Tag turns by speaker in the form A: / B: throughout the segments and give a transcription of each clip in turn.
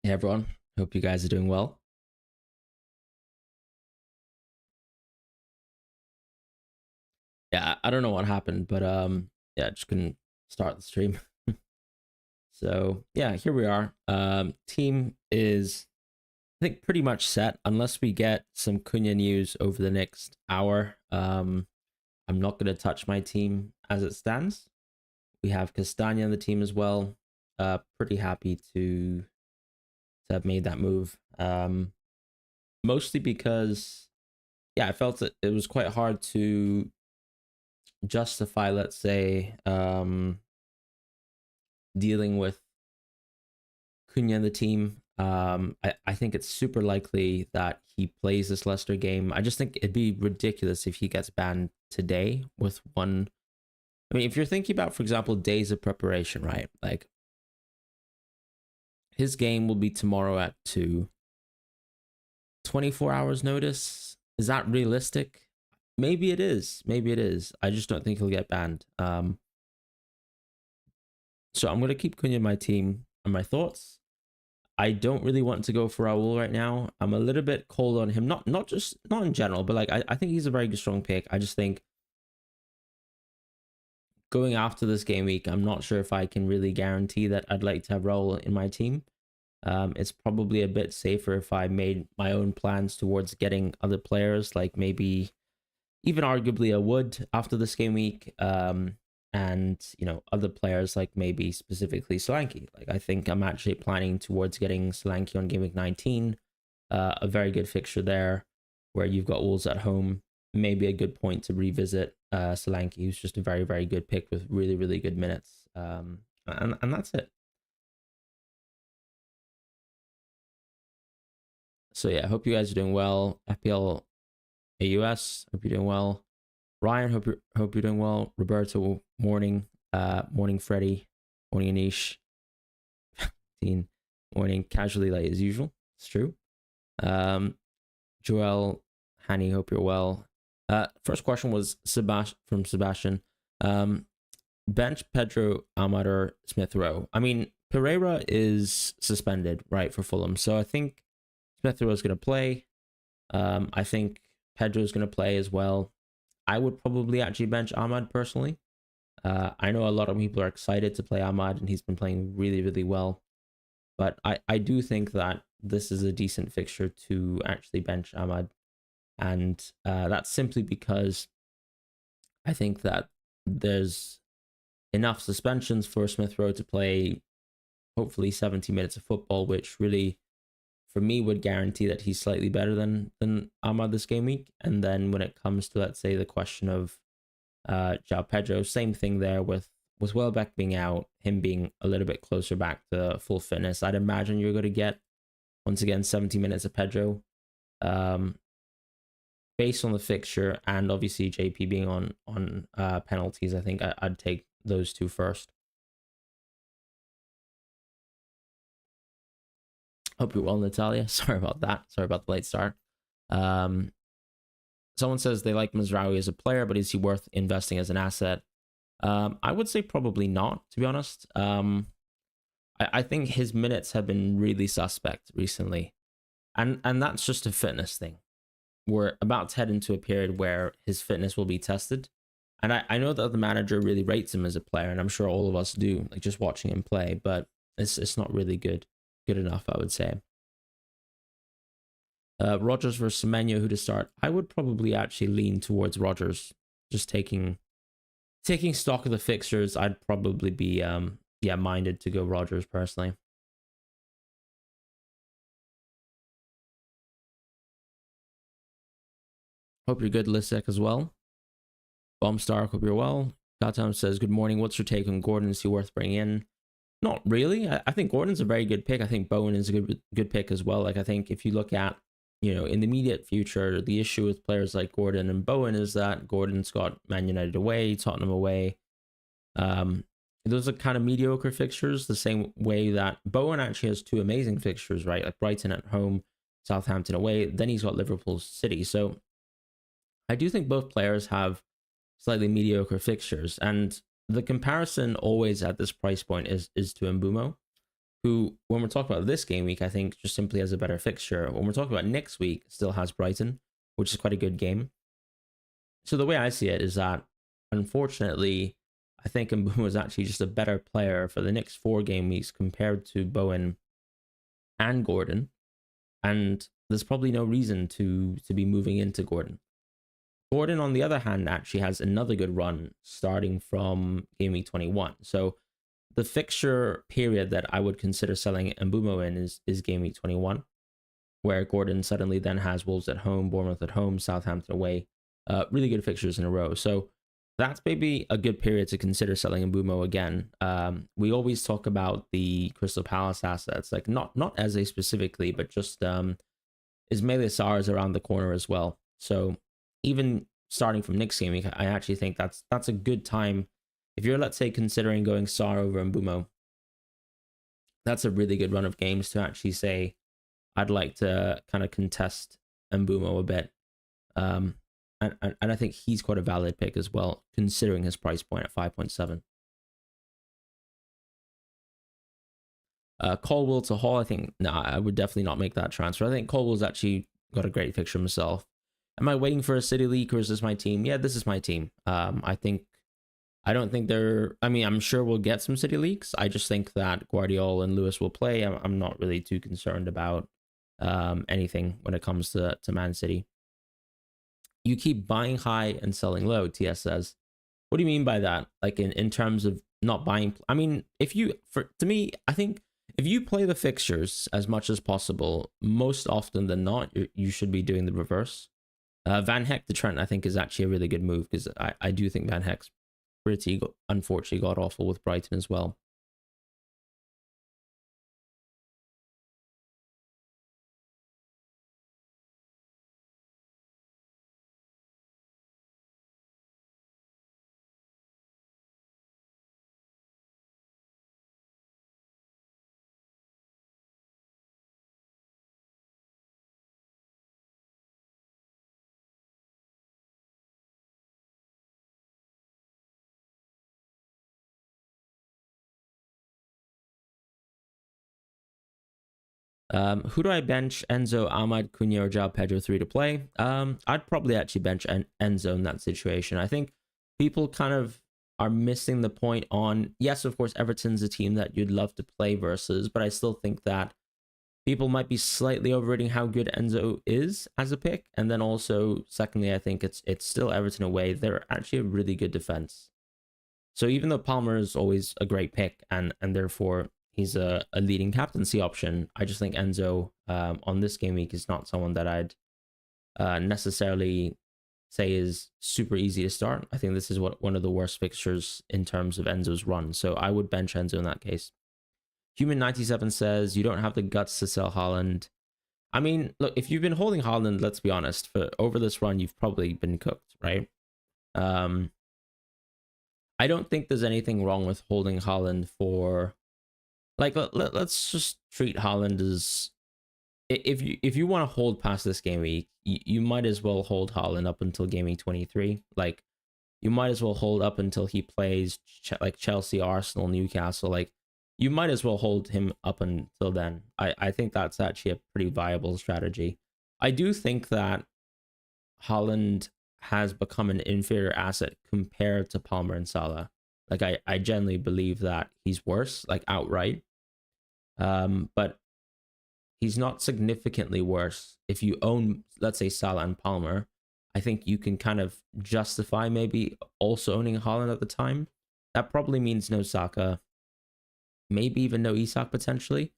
A: Hey everyone, hope you guys are doing well. Yeah, I don't know what happened, but yeah, just couldn't start the stream. So yeah, here we are. Team is I think pretty much set unless we get some CUNHA news over the next hour. I'm not gonna touch my team as it stands. We have Castagna on the team as well. Pretty happy to have made that move. Mostly because yeah, I felt it was quite hard to justify, let's say, dealing with Cunha and the team. I think it's super likely that he plays this Leicester game. I just think it'd be ridiculous if he gets banned today with one. I mean, if you're thinking about, for example, days of preparation, right? Like his game will be tomorrow at 2. 24 hours notice. Is that realistic? Maybe it is. Maybe it is. I just don't think he'll get banned. So I'm going to keep Cunha in my team. And my thoughts, I don't really want to go for Raul right now. I'm a little bit cold on him. Not in general, but like I think he's a very good strong pick. I just think going after this game week, I'm not sure if I can really guarantee that I'd like to have Raul in my team. It's probably a bit safer if I made my own plans towards getting other players, like maybe even arguably a Wood after this game week. And other players like maybe specifically Solanke. Like I think I'm actually planning towards getting Solanke on game week 19. A very good fixture there, where you've got Wolves at home. Maybe a good point to revisit Solanke, who's just a very good pick with really good minutes. And that's it. So yeah, I hope you guys are doing well. FPL AUS, hope you're doing well. Ryan, hope you're doing well. Roberto, morning. Morning, Freddie. Morning, Anish. Dean, morning. Casually late as usual. It's true. Joel, Hanny, hope you're well. First question was from Sebastian. Bench Pedro, Ahmad, or Smith Rowe. I mean, Pereira is suspended, right, for Fulham. So I think Smith Rowe is going to play. I think Pedro is going to play as well. I would probably actually bench Ahmad personally. I know a lot of people are excited to play Ahmad, and he's been playing really well. But I do think that this is a decent fixture to actually bench Ahmad. And that's simply because I think that there's enough suspensions for Smith Rowe to play hopefully 70 minutes of football, which really, for me, would guarantee that he's slightly better than Ahmad this game week. And then when it comes to, let's say, the question of João Pedro, same thing there with Welbeck being out, him being a little bit closer back to full fitness. I'd imagine you're going to get, once again, 70 minutes of Pedro. Based on the fixture and obviously JP being on penalties, I think I'd take those two first. Hope you're well, Natalia. Sorry about that. Sorry about the late start. Someone says they like Mazraoui as a player, but is he worth investing as an asset? I would say probably not, to be honest. I think his minutes have been really suspect recently. And that's just a fitness thing. We're about to head into a period where his fitness will be tested. And I know that the manager really rates him as a player, and I'm sure all of us do, like just watching him play, but it's not really good enough, I would say. Rodgers versus Semenyo, who to start? I would probably actually lean towards Rodgers. Just taking stock of the fixtures, I'd probably be minded to go Rodgers personally. Hope you're good, Lisek, as well. Bombstar, hope you're well. Gotham says, good morning. What's your take on Gordon? Is he worth bringing in? Not really. I think Gordon's a very good pick. I think Bowen is a good pick as well. Like, I think if you look at, in the immediate future, the issue with players like Gordon and Bowen is that Gordon's got Man United away, Tottenham away. Those are kind of mediocre fixtures, the same way that Bowen actually has two amazing fixtures, right? Like Brighton at home, Southampton away. Then he's got Liverpool City. So I do think both players have slightly mediocre fixtures. And the comparison always at this price point is to Mbumo, who, when we're talking about this game week, I think just simply has a better fixture. When we're talking about next week, still has Brighton, which is quite a good game. So the way I see it is that, unfortunately, I think Mbeumo is actually just a better player for the next 4 game weeks compared to Bowen and Gordon. And there's probably no reason to be moving into Gordon. Gordon, on the other hand, actually has another good run starting from game week 21. So the fixture period that I would consider selling Mbeumo in is game week 21, where Gordon suddenly then has Wolves at home, Bournemouth at home, Southampton away. Really good fixtures in a row. So that's maybe a good period to consider selling Mbeumo again. We always talk about the Crystal Palace assets, like not Eze specifically, but just Ismaila Sarr is around the corner as well. So even starting from next game week, I actually think that's a good time. If you're, let's say, considering going Sarr over Mbeumo, that's a really good run of games to actually say, I'd like to kind of contest Mbeumo a bit. And I think he's quite a valid pick as well, considering his price point at 5.7. Colwill to Hall, I think, I would definitely not make that transfer. I think Colwill's actually got a great fixture himself. Am I waiting for a City leak, or is this my team? Yeah, this is my team. I don't think I'm sure we'll get some City leaks. I just think that Guardiola and Lewis will play. I'm not really too concerned about anything when it comes to Man City. You keep buying high and selling low, TS says. What do you mean by that? Like in terms of not buying? I mean, to me, I think if you play the fixtures as much as possible, most often than not, you should be doing the reverse. Van Heck to Trent, I think, is actually a really good move, because I do think Van Heck's pretty, unfortunately, got awful with Brighton as well. Who do I bench? Enzo, Ahmad, Cunha, or João Pedro 3 to play? I'd probably actually bench Enzo in that situation. I think people kind of are missing the point on, yes, of course, Everton's a team that you'd love to play versus, but I still think that people might be slightly overrating how good Enzo is as a pick. And then also, secondly, I think it's still Everton away. They're actually a really good defense. So even though Palmer is always a great pick, and therefore he's a leading captaincy option, I just think Enzo on this game week is not someone that I'd necessarily say is super easy to start. I think this is one of the worst fixtures in terms of Enzo's run. So I would bench Enzo in that case. Human97 says, you don't have the guts to sell Haaland. I mean, look, if you've been holding Haaland, let's be honest, for over this run, you've probably been cooked, right? I don't think there's anything wrong with holding Haaland for, like, let's just treat Haaland as, if you want to hold past this game week, you might as well hold Haaland up until game week 23. Like, you might as well hold up until he plays like Chelsea, Arsenal, Newcastle. Like, you might as well hold him up until then. I think that's actually a pretty viable strategy. I do think that Haaland has become an inferior asset compared to Palmer and Salah. Like, I genuinely believe that he's worse, like outright. But he's not significantly worse. If you own, let's say, Salah and Palmer, I think you can kind of justify maybe also owning Haaland at the time. That probably means no Saka, maybe even no Isak potentially.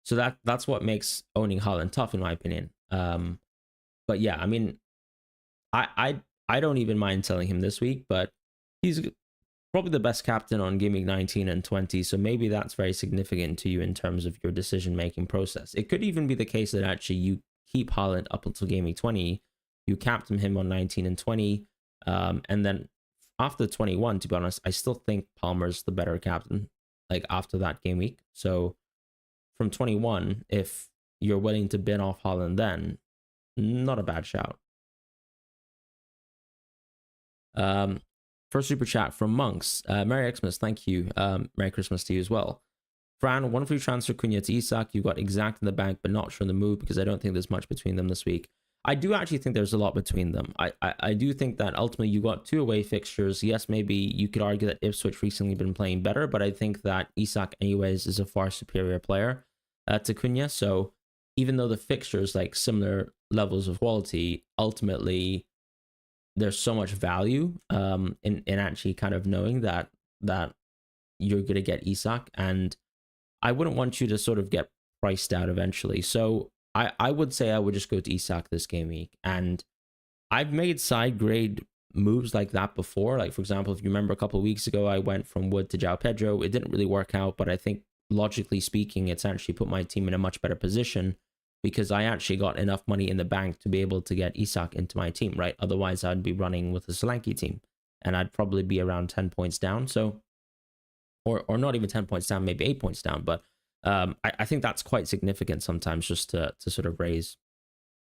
A: So that's what makes owning Haaland tough, in my opinion. But yeah, I mean, I don't even mind selling him this week, but he's probably the best captain on game week 19 and 20, so maybe that's very significant to you in terms of your decision-making process. It could even be the case that actually you keep Haaland up until game week 20, you captain him on 19 and 20, and then after 21, to be honest, I still think Palmer's the better captain, like after that game week. So from 21, if you're willing to bin off Haaland then, not a bad shout. First super chat from Monks. Merry Xmas, thank you. Merry Christmas to you as well. Fran, one free transfer CUNHA to Isak. You got exact in the bank, but not sure in the move because I don't think there's much between them this week. I do actually think there's a lot between them. I do think that ultimately you got 2 away fixtures. Yes, maybe you could argue that Ipswich recently been playing better, but I think that Isak anyways is a far superior player to CUNHA. So even though the fixtures like similar levels of quality, ultimately there's so much value in actually kind of knowing that you're going to get Isak, and I wouldn't want you to sort of get priced out eventually. So I would say I would just go to Isak this game week. And I've made side grade moves like that before. Like, for example, if you remember a couple of weeks ago, I went from Wood to João Pedro. It didn't really work out, but I think logically speaking, it's actually put my team in a much better position because I actually got enough money in the bank to be able to get Isak into my team, right? Otherwise, I'd be running with a Solanke team and I'd probably be around 10 points down. So, or not even 10 points down, maybe 8 points down. But I think that's quite significant sometimes just to sort of raise.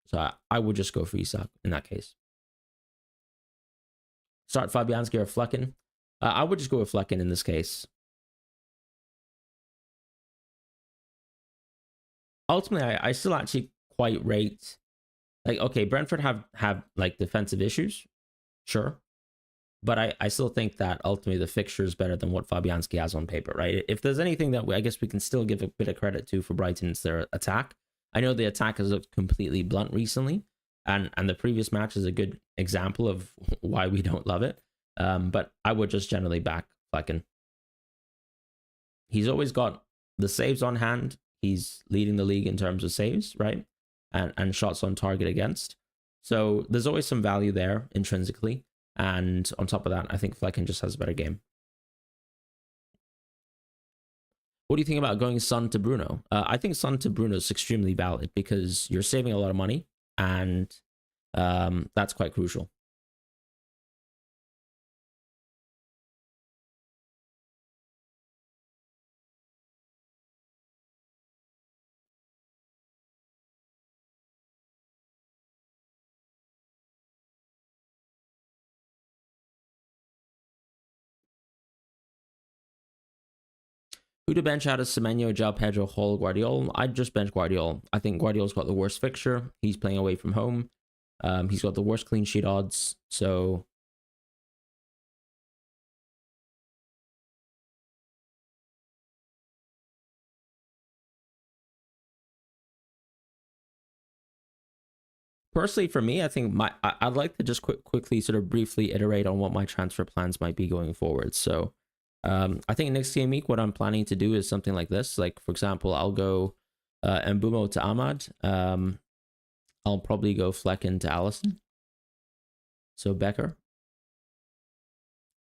A: So I would just go for Isak in that case. Start Fabianski or Flecken. I would just go with Flecken in this case. Ultimately, I still actually quite rate, like, okay, Brentford have like defensive issues, sure. But I still think that ultimately the fixture is better than what Fabianski has on paper, right? If there's anything that I guess we can still give a bit of credit to for Brighton, it's their attack. I know the attack has looked completely blunt recently, and the previous match is a good example of why we don't love it. But I would just generally back Flecken. He's always got the saves on hand. He's leading the league in terms of saves, right? And shots on target against. So there's always some value there intrinsically. And on top of that, I think Flecken just has a better game. What do you think about going Son to Bruno? I think Son to Bruno is extremely valid because you're saving a lot of money, and that's quite crucial. Who to bench out of Semenyo, João Pedro, Hall, Guardiola? I'd just bench Guardiola. I think Guardiola's got the worst fixture. He's playing away from home. He's got the worst clean sheet odds. So personally, for me, I think I'd like to just quickly sort of briefly iterate on what my transfer plans might be going forward. So I think next game week, what I'm planning to do is something like this. Like, for example, I'll go Mbumo to Ahmad. I'll probably go Flecken to Allison. So Becker.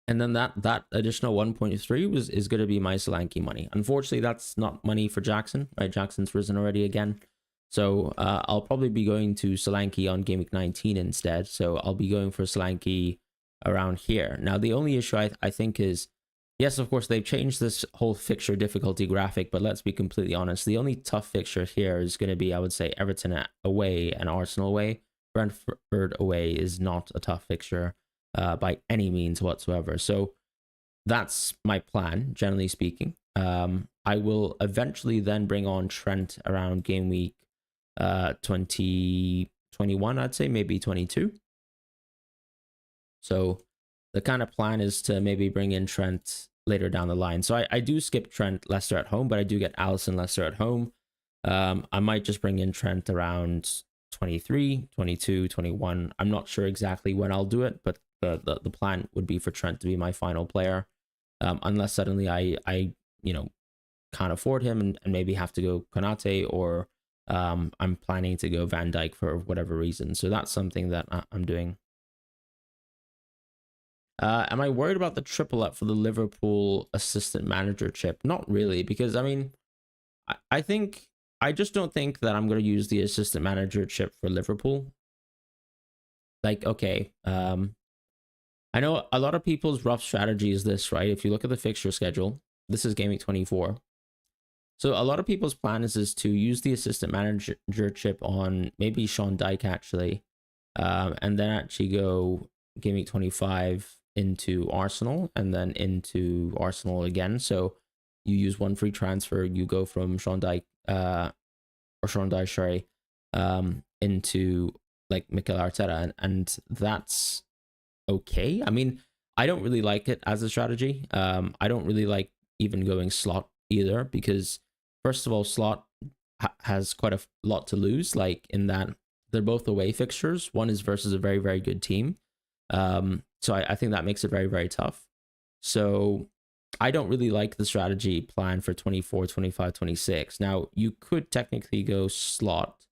A: And then that additional 1.3 is going to be my Solanke money. Unfortunately, that's not money for Jackson, right? Jackson's risen already again. So I'll probably be going to Solanke on game week 19 instead. So I'll be going for Solanke around here. Now, the only issue I think is, yes, of course, they've changed this whole fixture difficulty graphic, but let's be completely honest. The only tough fixture here is going to be, I would say, Everton away and Arsenal away. Brentford away is not a tough fixture by any means whatsoever. So that's my plan, generally speaking. I will eventually then bring on Trent around game week 2021, I'd say, maybe 22. So the kind of plan is to maybe bring in Trent later down the line. So I do skip Trent Leicester at home, but I do get Allison Leicester at home. I might just bring in Trent around 23, 22, 21. I'm not sure exactly when I'll do it, but the plan would be for Trent to be my final player. Unless suddenly I can't afford him and maybe have to go Konate, or I'm planning to go Van Dijk for whatever reason. So that's something that I'm doing. Am I worried about the triple up for the Liverpool assistant manager chip? Not really, because I mean, I just don't think that I'm going to use the assistant manager chip for Liverpool. Like, okay, I know a lot of people's rough strategy is this, right? If you look at the fixture schedule, this is game week 24. So a lot of people's plan is to use the assistant manager chip on maybe Sean Dyke actually, and then actually go game week 25 into Arsenal and then into Arsenal again. So you use one free transfer, you go from Sean Dyche, sorry, into like Mikel Arteta, and that's okay. I mean, I don't really like it as a strategy. I don't really like even going slot either, because first of all, slot has quite a lot to lose, like in that they're both away fixtures. One is versus a very, very good team. So I think that makes it very, very tough. So I don't really like the strategy plan for 24, 25, 26. Now, you could technically go slot,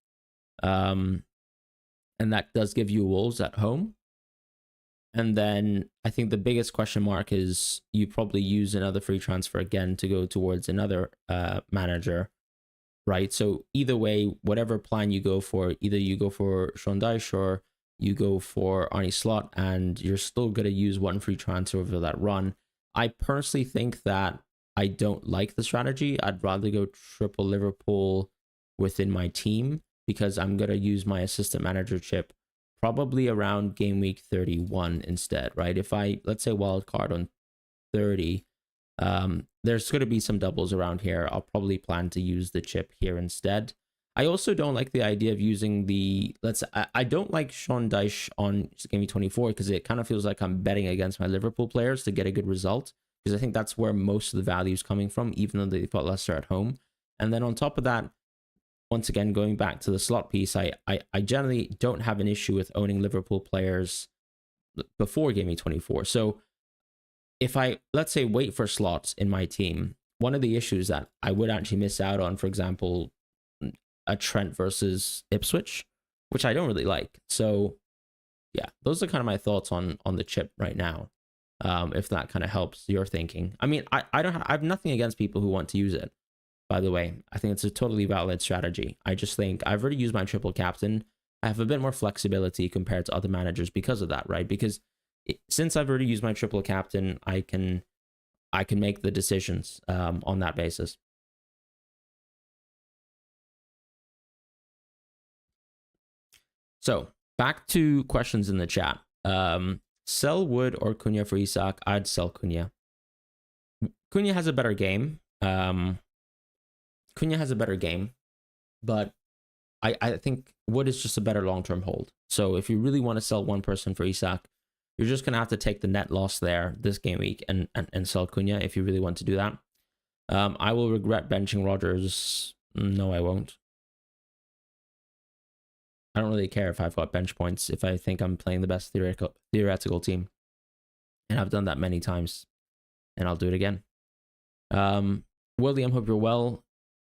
A: and that does give you Wolves at home. And then I think the biggest question mark is you probably use another free transfer again to go towards another manager, right? So either way, whatever plan you go for, either you go for Sean Dyche or you go for Arne Slot, and you're still going to use one free transfer over that run. I personally think that I don't like the strategy. I'd rather go triple Liverpool within my team, because I'm going to use my assistant manager chip probably around game week 31 instead, right? If I, let's say, wild card on 30, there's going to be some doubles around here. I'll probably plan to use the chip here instead. I also don't like the idea of using the, I don't like Sean Dyche on game week 24, because it kind of feels like I'm betting against my Liverpool players to get a good result, because I think that's where most of the value is coming from, even though they've got Leicester at home. And then on top of that, once again, going back to the slot piece, I generally don't have an issue with owning Liverpool players before game week 24. So if I, let's say, wait for slots in my team, one of the issues that I would actually miss out on, for example, a Trent versus Ipswich, which I don't really like. So yeah, those are kind of my thoughts on the chip right now. If that kind of helps your thinking. I mean, I have nothing against people who want to use it, by the way. I think it's a totally valid strategy. I just think I've already used my triple captain. I have a bit more flexibility compared to other managers because of that, right? Because since I've already used my triple captain, I can make the decisions on that basis. So back to questions in the chat. Sell Wood or CUNHA for Isak? I'd sell CUNHA. CUNHA has a better game. CUNHA has a better game, but I think Wood is just a better long-term hold. So if you really want to sell one person for Isak, you're just going to have to take the net loss there this game week and sell CUNHA if you really want to do that. I will regret benching Rodgers. No, I won't. I don't really care if I've got bench points if I think I'm playing the best theoretical team. And I've done that many times. And I'll do it again. William, hope you're well.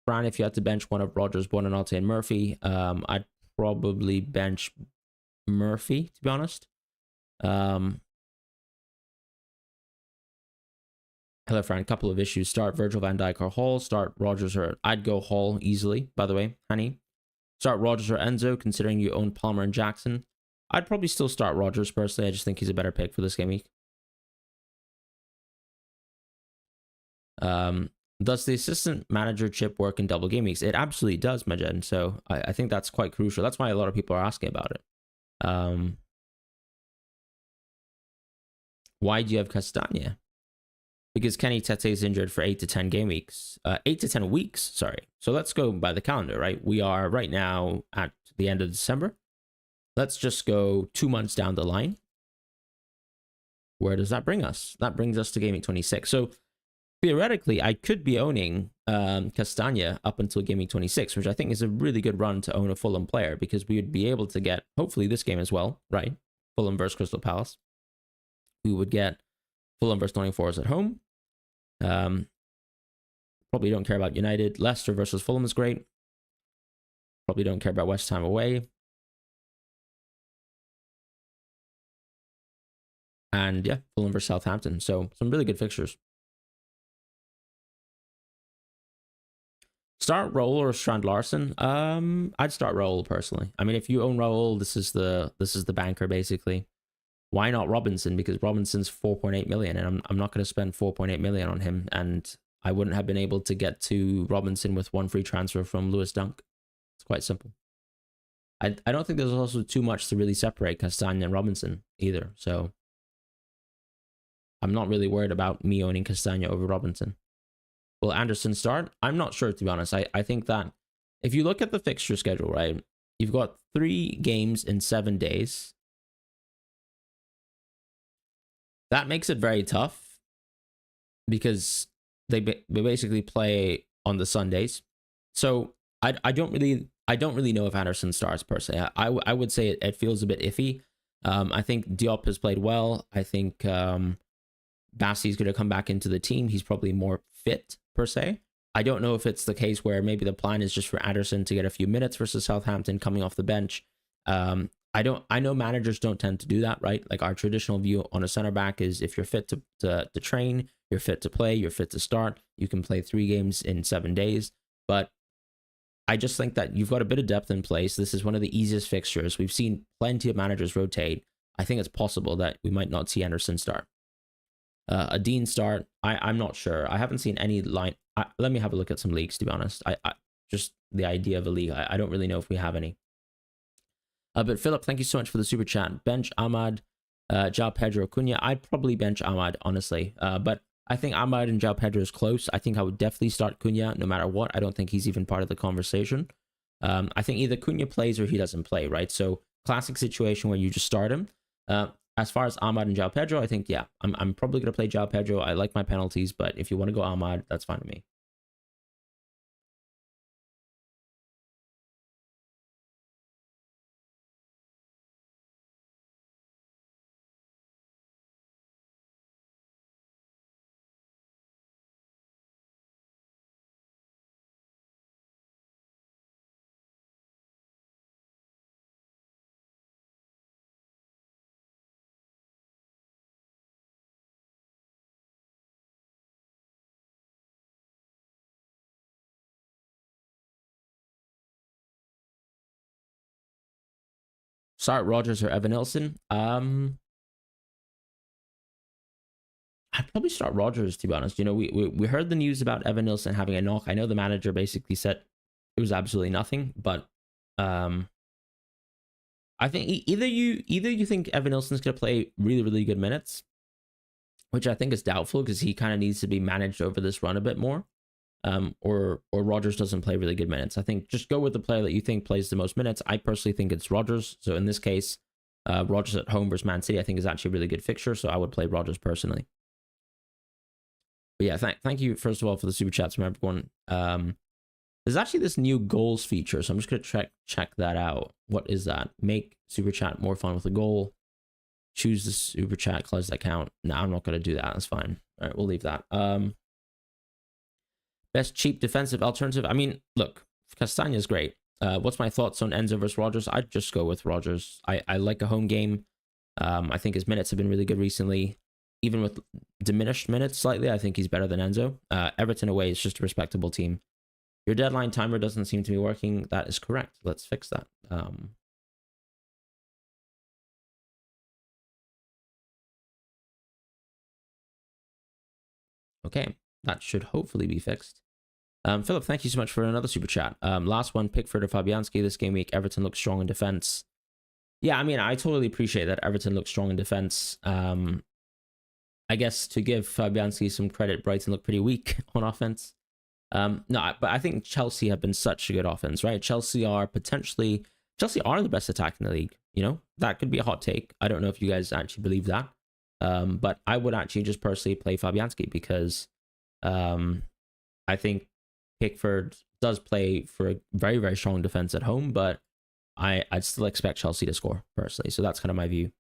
A: Fran, if you had to bench one of Rodgers, Buonanotte, and Murphy, I'd probably bench Murphy, to be honest. Hello, Fran. Couple of issues. Start Virgil van Dijk or Hall. Start Rodgers or... I'd go Hall easily, by the way, honey. Start Rodgers or Enzo, considering you own Palmer and Jackson. I'd probably still start Rodgers, personally. I just think he's a better pick for this game week. Does the assistant manager chip work in double game weeks? It absolutely does, Majed. So I think that's quite crucial. That's why a lot of people are asking about it. Why do you have Castagna? Because Kenny Tete is injured for 8 to 10 game weeks. 8 to 10 weeks, sorry. So let's go by the calendar, right? We are right now at the end of December. Let's just go 2 months down the line. Where does that bring us? That brings us to game week 26. So theoretically, I could be owning Castagna up until game week 26, which I think is a really good run to own a Fulham player, because we would be able to get, hopefully, this game as well, right? Fulham versus Crystal Palace. We would get Fulham versus Nottingham Forest at home. Probably don't care about United. Leicester versus Fulham is great. Probably don't care about West Ham away. And yeah, Fulham versus Southampton. So some really good fixtures. Start Raul or Strand Larson? I'd start Raul personally. I mean, if you own Raul, this is the banker basically. Why not Robinson? Because Robinson's 4.8 million, and I'm not going to spend 4.8 million on him, and I wouldn't have been able to get to Robinson with one free transfer from Lewis Dunk. It's quite simple. I don't think there's also too much to really separate Castagna and Robinson either, so I'm not really worried about me owning Castagna over Robinson. will Anderson start? I'm not sure, to be honest. I think that if you look at the fixture schedule, right, you've got 3 games in 7 days. That makes it very tough because they basically play on the Sundays. So I don't really know if Anderson starts per se. I would say it feels a bit iffy. I think Diop has played well. I think Bassey's going to come back into the team. He's probably more fit per se. I don't know if it's the case where maybe the plan is just for Anderson to get a few minutes versus Southampton coming off the bench. I know managers don't tend to do that, right? Like our traditional view on a center back is if you're fit to train, you're fit to play, you're fit to start, you can play 3 games in 7 days. But I just think that you've got a bit of depth in place. This is one of the easiest fixtures. We've seen plenty of managers rotate. I think it's possible that we might not see Anderson start. A Dean start, I'm not sure. I haven't seen any line. Let me have a look at some leagues, to be honest. I just the idea of a league, I don't really know if we have any. But Philip, thank you so much for the super chat. Bench Ahmad, João Pedro, Cunha. I'd probably bench Ahmad, honestly. But I think Ahmad and João Pedro is close. I think I would definitely start Cunha no matter what. I don't think he's even part of the conversation. I think either Cunha plays or he doesn't play, right? So classic situation where you just start him. As far as Ahmad and João Pedro, I think, yeah, I'm probably going to play João Pedro. I like my penalties, but if you want to go Ahmad, that's fine with me. Start Rodgers or Evan Nilsson. I'd probably start Rodgers, to be honest. You know, we heard the news about Evan Nilsson having a knock. I know the manager basically said it was absolutely nothing, but I think either you think Evan Nilsson's going to play really, really good minutes, which I think is doubtful because he kind of needs to be managed over this run a bit more. Or Rodgers doesn't play really good minutes. I think just go with the player that you think plays the most minutes. I personally think it's Rodgers. So in this case, Rodgers at home versus Man City, I think is actually a really good fixture. So I would play Rodgers personally. But yeah, thank you first of all for the super chats from everyone. There's actually this new goals feature, so I'm just gonna check that out. What is that? Make super chat more fun with a goal. Choose the super chat, close that account. No, I'm not gonna do that. That's fine. All right, we'll leave that. Best cheap defensive alternative. I mean, look, Castagna's great. What's my thoughts on Enzo versus Rodgers? I'd just go with Rodgers. I like a home game. I think his minutes have been really good recently. Even with diminished minutes slightly, I think he's better than Enzo. Everton away is just a respectable team. Your deadline timer doesn't seem to be working. That is correct. Let's fix that. Okay, that should hopefully be fixed. Philip, thank you so much for another super chat. Last one, Pickford or Fabianski this game week. Everton looks strong in defense. Yeah, I mean, I totally appreciate that Everton looks strong in defense. I guess to give Fabianski some credit, Brighton look pretty weak on offense. No, but I think Chelsea have been such a good offense, right? Chelsea are the best attack in the league. You know, that could be a hot take. I don't know if you guys actually believe that. But I would actually just personally play Fabianski because I think Pickford does play for a very, very strong defense at home, but I'd still expect Chelsea to score personally. So that's kind of my view.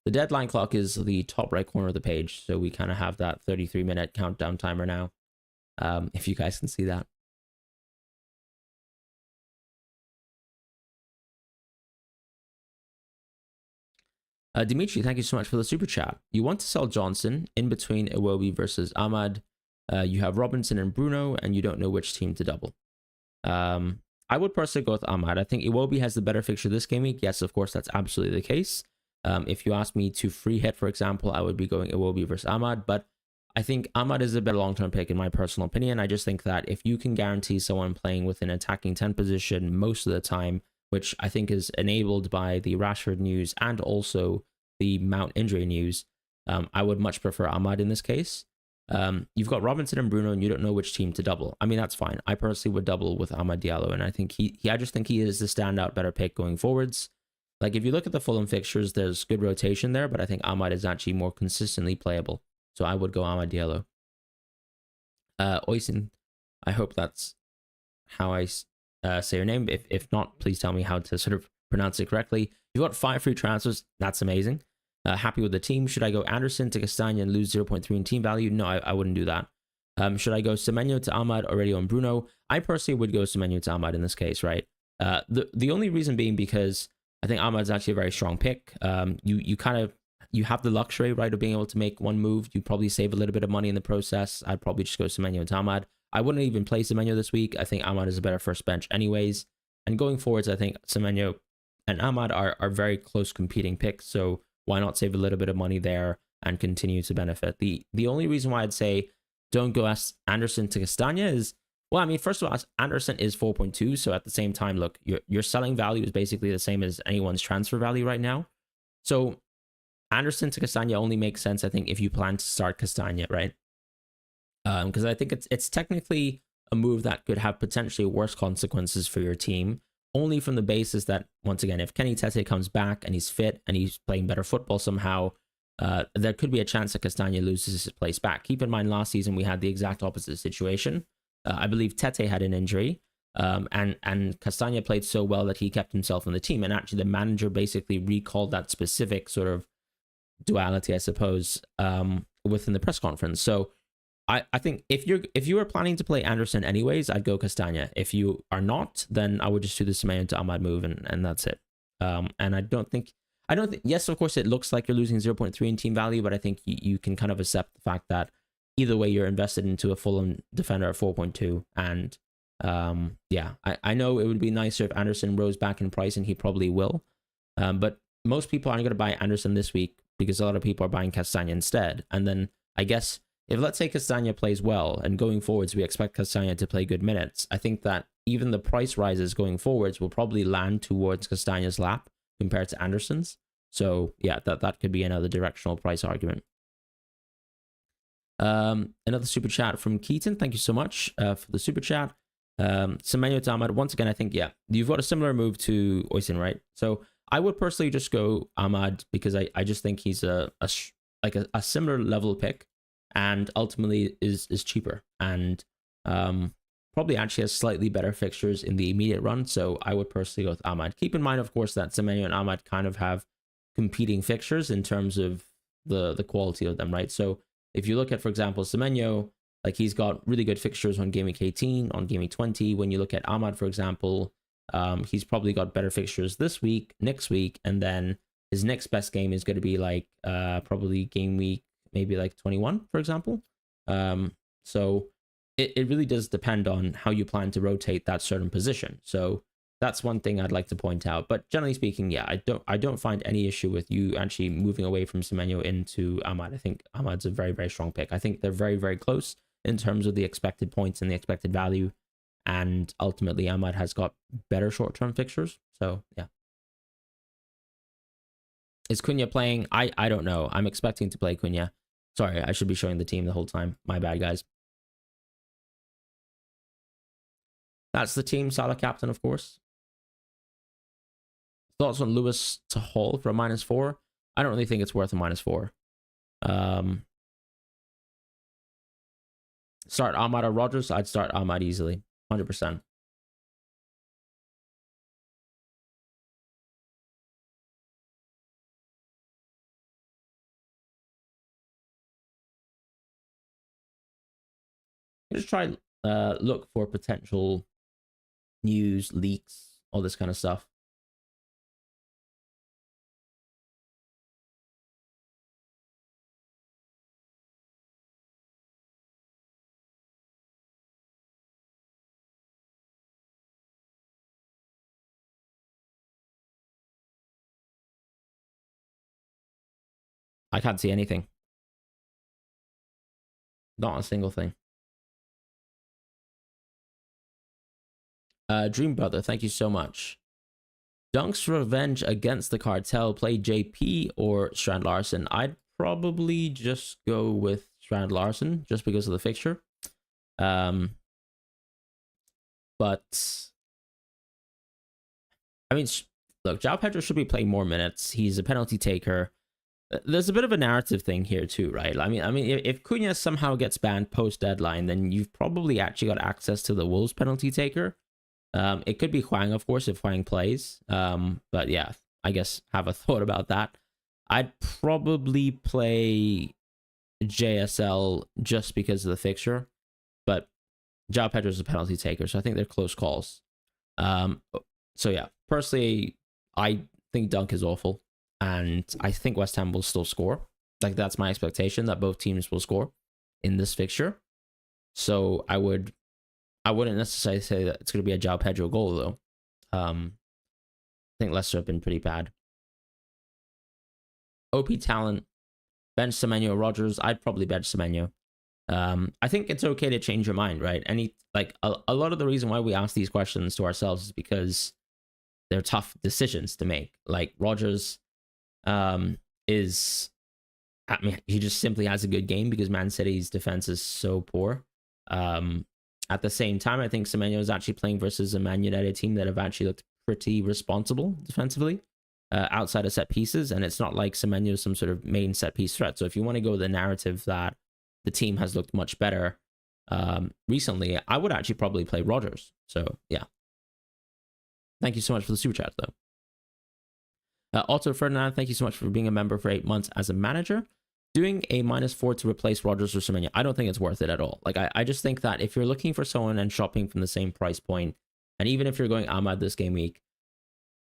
A: The deadline clock is the top right corner of the page. So we kind of have that 33-minute countdown timer now. If you guys can see that. Dimitri, thank you so much for the super chat. You want to sell Johnson in between Iwobi versus Ahmad. You have Robinson and Bruno, and you don't know which team to double. I would personally go with Ahmad. I think Iwobi has the better fixture this game week. Yes, of course, that's absolutely the case. If you ask me to free hit, for example, I would be going Iwobi versus Ahmad, but I think Ahmad is a better long-term pick in my personal opinion. I just think that if you can guarantee someone playing with an attacking 10 position most of the time, which I think is enabled by the Rashford news and also the Mount injury news, I would much prefer Ahmad in this case. You've got Robinson and Bruno, and you don't know which team to double. I mean, that's fine. I personally would double with Amad Diallo, and I think I just think he is the standout better pick going forwards. Like, if you look at the Fulham fixtures, there's good rotation there, but I think Amad is actually more consistently playable. So I would go Amad Diallo. Oisin, I hope that's how I say your name. If not, please tell me how to sort of pronounce it correctly. You've got 5 free transfers. That's amazing. Happy with the team. Should I go Anderson to Castagna and lose 0.3 in team value? No, I wouldn't do that. Should I go Semenyo to Amad, Aurelio and Bruno? I personally would go Semenyo to Amad in this case, right? The only reason being because I think Ahmad's actually a very strong pick. You have the luxury, right, of being able to make one move. You probably save a little bit of money in the process. I'd probably just go Semenyo to Ahmad. I wouldn't even play Semenyo this week. I think Ahmad is a better first bench anyways. And going forwards, I think Semenyo and Ahmad are very close competing picks. So why not save a little bit of money there and continue to benefit? The only reason why I'd say don't go Anderson to Castagna is, well, I mean, first of all, Anderson is 4.2. So at the same time, look, your selling value is basically the same as anyone's transfer value right now. So Anderson to Castagna only makes sense, I think, if you plan to start Castagna, right? Because I think it's technically a move that could have potentially worse consequences for your team, only from the basis that, once again, if Kenny Tete comes back and he's fit and he's playing better football somehow, there could be a chance that Castagna loses his place back. Keep in mind, last season we had the exact opposite situation. I believe Tete had an injury, and Castagna played so well that he kept himself on the team. And actually, the manager basically recalled that specific sort of duality, I suppose, within the press conference. So I think if you are planning to play Anderson anyways, I'd go Castagna. If you are not, then I would just do the Semenyo to Ahmad move, and that's it. And I don't think, yes, of course, it looks like you're losing 0.3 in team value, but I think you can kind of accept the fact that either way, you're invested into a Fulham defender at 4.2. And yeah, I know it would be nicer if Anderson rose back in price, and he probably will. But most people aren't going to buy Anderson this week because a lot of people are buying Castagna instead. And then I guess if, let's say, Castagna plays well and going forwards, we expect Castagna to play good minutes, I think that even the price rises going forwards will probably land towards Castagna's lap compared to Anderson's. So yeah, that could be another directional price argument. Another super chat from Keaton. Thank you so much for the super chat. Semenyo to Ahmad. Once again, I think, yeah, you've got a similar move to Oisin, right? So I would personally just go Ahmad because I just think he's a similar level pick, and ultimately is cheaper, and probably actually has slightly better fixtures in the immediate run. So I would personally go with Ahmad. Keep in mind, of course, that Semenyo and Ahmad kind of have competing fixtures in terms of the quality of them, right? So if you look at, for example, Semenyo, like, he's got really good fixtures on Game Week 18, on Game Week 20. When you look at Ahmad, for example, he's probably got better fixtures this week, next week, and then his next best game is going to be like probably Game Week maybe like 21, for example. So it really does depend on how you plan to rotate that certain position. So that's one thing I'd like to point out. But generally speaking, yeah, I don't find any issue with you actually moving away from Semenyo into Ahmad. I think Ahmad's a very, very strong pick. I think they're very, very close in terms of the expected points and the expected value. And ultimately, Ahmad has got better short-term fixtures. So, yeah. Is CUNHA playing? I don't know. I'm expecting to play CUNHA. Sorry, I should be showing the team the whole time. My bad, guys. That's the team. Salah captain, of course. Thoughts on Lewis to Hall for a -4? I don't really think it's worth a -4. Start Ahmad or Rodgers? I'd start Ahmad easily. 100%. Just try look for potential news, leaks, all this kind of stuff. I can't see anything. Not a single thing. Dream Brother, thank you so much. Dunk's revenge against the cartel, play JP or Strand Larson? I'd probably just go with Strand Larson just because of the fixture. But I mean, look, João Pedro should be playing more minutes. He's a penalty taker. There's a bit of a narrative thing here too, right? I mean, if CUNHA somehow gets banned post deadline, then you've probably actually got access to the Wolves penalty taker. It could be Hwang, of course, if Hwang plays. But yeah, I guess have a thought about that. I'd probably play JSL just because of the fixture, but João Pedro is a penalty taker, so I think they're close calls. So yeah, personally, I think Dunk is awful, and I think West Ham will still score. Like, that's my expectation, that both teams will score in this fixture. So I wouldn't necessarily say that it's going to be a João Pedro goal, though. I think Leicester have been pretty bad. OP talent, bench Semenyo Rodgers. I'd probably bench Semenyo. I think it's okay to change your mind, right? A lot of the reason why we ask these questions to ourselves is because they're tough decisions to make. Like, Rodgers is, I mean, he just simply has a good game because Man City's defense is so poor. At the same time, I think Semenyo is actually playing versus a Man United team that have actually looked pretty responsible defensively outside of set pieces, and it's not like Semenyo is some sort of main set piece threat. So if you want to go with the narrative that the team has looked much better recently, I would actually probably play Rodgers. So yeah. Thank you so much for the super chat, though. Otto Ferdinand, thank you so much for being a member for 8 months as a manager. Doing a -4 to replace Rodgers or Semenyo, I don't think it's worth it at all. Like, I just think that if you're looking for someone and shopping from the same price point, and even if you're going Ahmad this game week,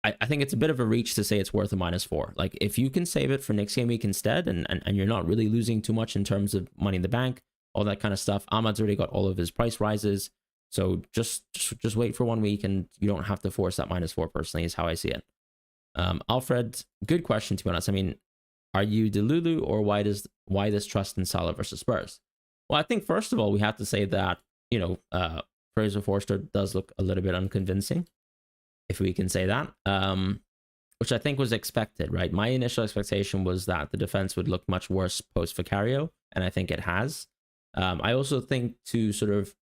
A: I think it's a bit of a reach to say it's worth a -4. Like, if you can save it for next game week instead, and you're not really losing too much in terms of money in the bank, all that kind of stuff. Ahmad's already got all of his price rises, so just wait for 1 week, and you don't have to force that -4. Personally, is how I see it. Alfred, good question, to be honest. I mean, are you Delulu, or why this trust in Salah versus Spurs? Well, I think first of all we have to say that, you know, Fraser Forster does look a little bit unconvincing, if we can say that, which I think was expected, right? My initial expectation was that the defense would look much worse post Vicario, and I think it has. I also think, to sort of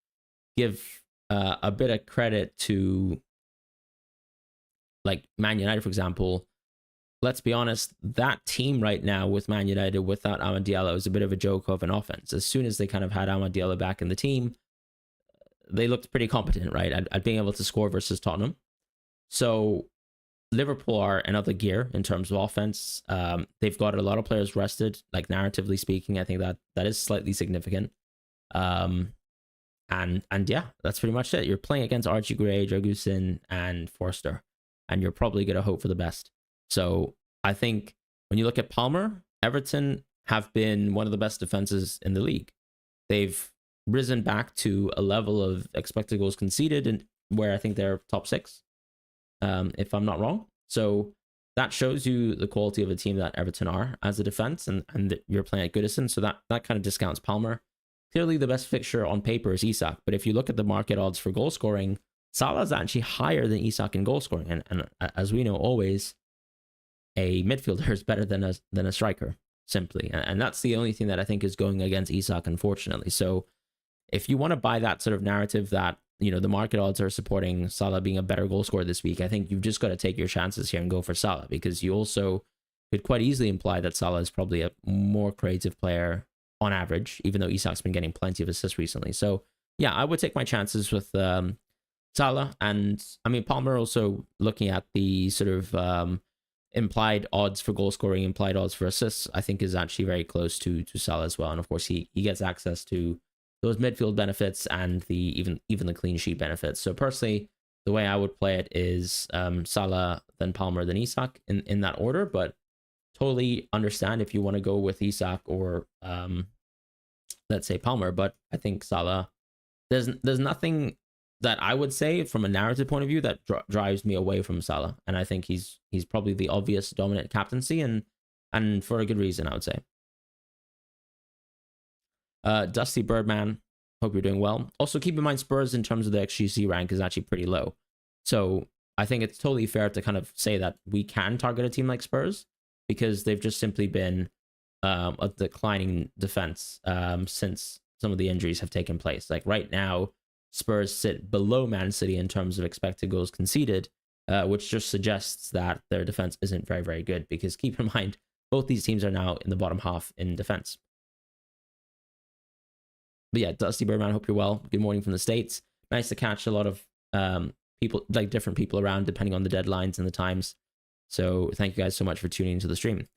A: give a bit of credit to, like, Man United, for example, let's be honest, that team right now with Man United without Amad Diallo is a bit of a joke of an offense. As soon as they kind of had Amad Diallo back in the team, they looked pretty competent, right, at being able to score versus Tottenham. So Liverpool are another gear in terms of offense. They've got a lot of players rested, like, narratively speaking. I think that is slightly significant. And yeah, that's pretty much it. You're playing against Archie Gray, Dragusin, and Forster, and you're probably going to hope for the best. So I think when you look at Palmer, Everton have been one of the best defenses in the league. They've risen back to a level of expected goals conceded, and where I think they're top 6, if I'm not wrong. So that shows you the quality of a team that Everton are as a defense, and you're playing at Goodison. So that kind of discounts Palmer. Clearly, the best fixture on paper is Isak, but if you look at the market odds for goal scoring, Salah is actually higher than Isak in goal scoring, and as we know, always a midfielder is better than a striker, simply, and that's the only thing that I think is going against Isak, unfortunately. So if you want to buy that sort of narrative that, you know, the market odds are supporting Salah being a better goal scorer this week, I think you've just got to take your chances here and go for Salah, because you also could quite easily imply that Salah is probably a more creative player on average, even though Isak's been getting plenty of assists recently. So yeah, I would take my chances with Salah. And I mean, Palmer, also looking at the sort of implied odds for goal scoring, implied odds for assists, I think is actually very close to Salah as well. And of course, he gets access to those midfield benefits and even the clean sheet benefits. So personally, the way I would play it is Salah, then Palmer, then Isak in that order. But totally understand if you want to go with Isak or let's say Palmer. But I think Salah, there's nothing that I would say from a narrative point of view that drives me away from Salah, and I think he's probably the obvious dominant captaincy, and for a good reason, I would say. Dusty Birdman, hope you're doing well. Also, keep in mind Spurs in terms of the XGC rank is actually pretty low, so I think it's totally fair to kind of say that we can target a team like Spurs because they've just simply been a declining defense since some of the injuries have taken place. Like right now, Spurs sit below Man City in terms of expected goals conceded, which just suggests that their defense isn't very, very good, because keep in mind, both these teams are now in the bottom half in defense. But yeah, Dusty Birdman, hope you're well. Good morning from the States. Nice to catch a lot of people, like different people around depending on the deadlines and the times. So thank you guys so much for tuning into the stream.